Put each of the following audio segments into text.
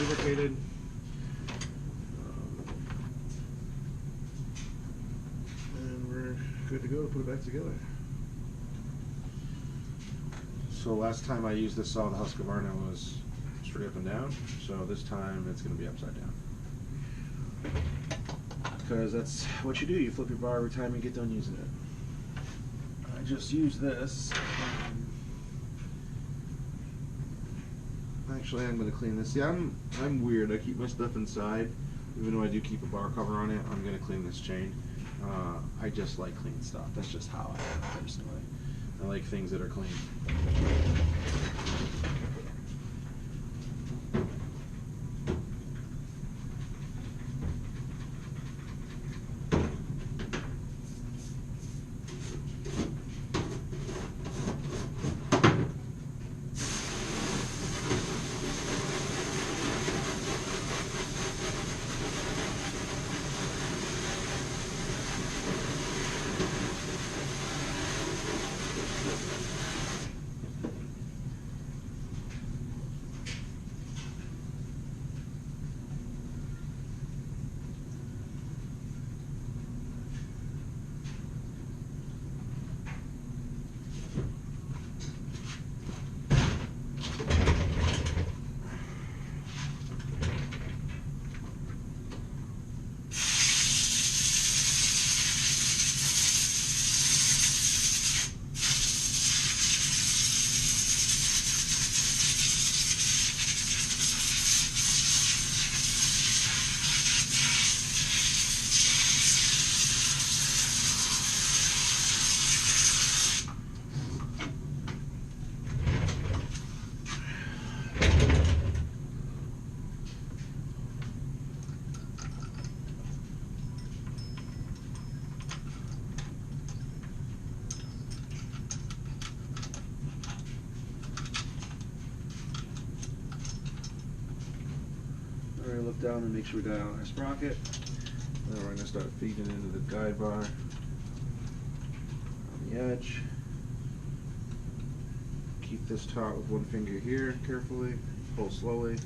lubricated. And we're good to go to put it back together. So last time I used this saw, the Husqvarna was straight up and down. So this time it's going to be upside down. Because that's what you do. You flip your bar every time you get done using it. I just use this. Actually, I'm going to clean this. See, I'm weird. I keep my stuff inside. Even though I do keep a bar cover on it, I'm going to clean this chain. I just like clean stuff. That's just how I am personally. I like things that are clean. Look down and make sure we got it on our sprocket. Then we're going to start feeding into the guide bar on the edge. Keep this taut with one finger here carefully. Pull slowly.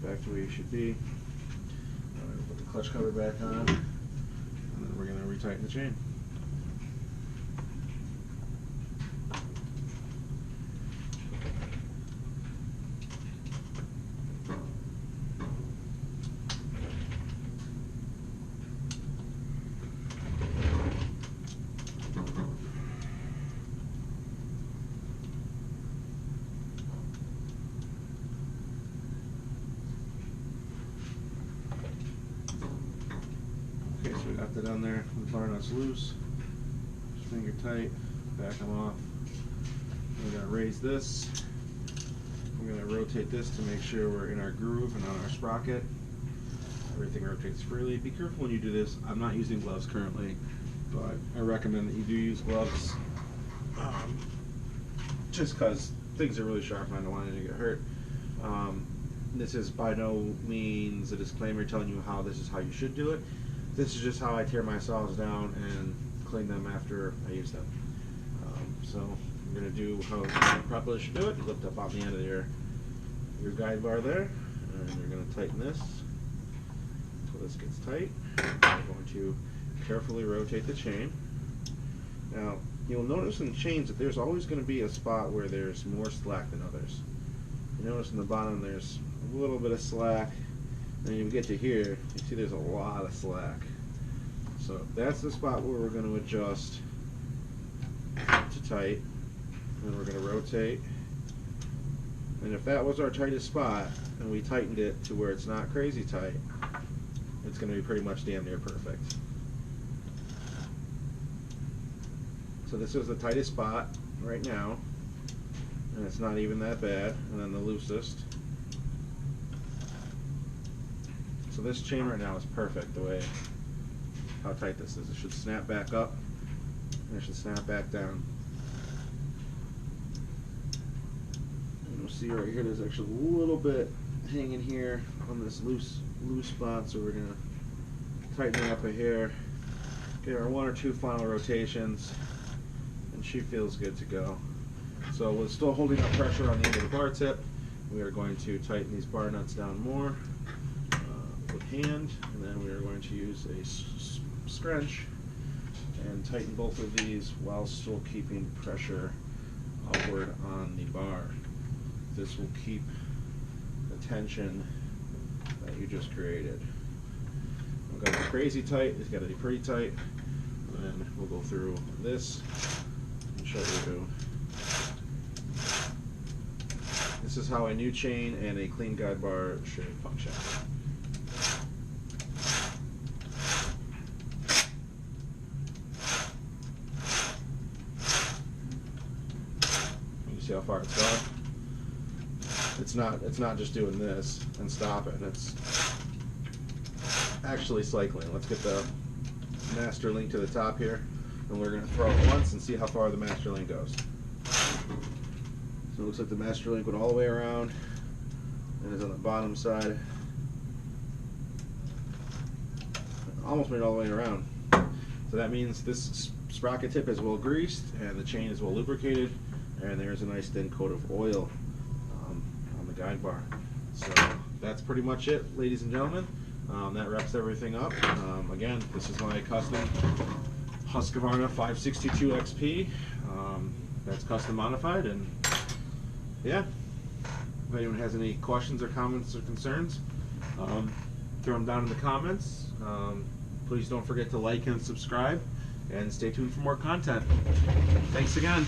Back to where you should be. Put the clutch cover back on. And then we're going to retighten the chain. Okay, so we got that on there. The bar nut's loose. Just finger tight. Back them off. We're going to raise this. We're going to rotate this to make sure we're in our groove and on our sprocket. Everything rotates freely. Be careful when you do this. I'm not using gloves currently, but I recommend that you do use gloves. Just because things are really sharp and I don't want anyone to get hurt. This is by no means a disclaimer telling you how this is how you should do it. This is just how I tear my saws down and clean them after I use them. So I'm going to do how you probably should do it. You lift up on the end of your guide bar there, and you're going to tighten this until this gets tight. You're going to carefully rotate the chain. Now, you'll notice in chains that there's always going to be a spot where there's more slack than others. You notice in the bottom there's a little bit of slack, and then you get to here, you see there's a lot of slack. So that's the spot where we're going to adjust to tight, and we're going to rotate. And if that was our tightest spot, and we tightened it to where it's not crazy tight, it's going to be pretty much damn near perfect. So this is the tightest spot right now, and it's not even that bad. And then the loosest. So this chain right now is perfect the way how tight this is. It should snap back up and it should snap back down. And you'll see right here there's actually a little bit hanging here on this loose spot, so we're going to tighten it up a hair, get our 1 or 2 final rotations, and she feels good to go. So we're still holding up pressure on the end of the bar tip. we are going to tighten these bar nuts down more with hand, and then we are going to use a scrunch and tighten both of these while still keeping pressure upward on the bar. This will keep the tension that you just created. I've got to be crazy tight, it's got to be pretty tight, and then we'll go through this and show you. This is how a new chain and a clean guide bar should function. You see how far it's gone? It's not just doing this and stopping. It's actually cycling. Let's get the master link to the top here, and we're going to throw it once and see how far the master link goes. So it looks like the master link went all the way around and is on the bottom side. Almost made it all the way around. So that means this sprocket tip is well greased and the chain is well lubricated, and there's a nice thin coat of oil on the guide bar. So that's pretty much it, ladies and gentlemen. That wraps everything up. Again, this is my custom Husqvarna 562xp. That's custom modified, and yeah, if anyone has any questions or comments or concerns, throw them down in the comments. Please don't forget to like and subscribe, and stay tuned for more content. Thanks again.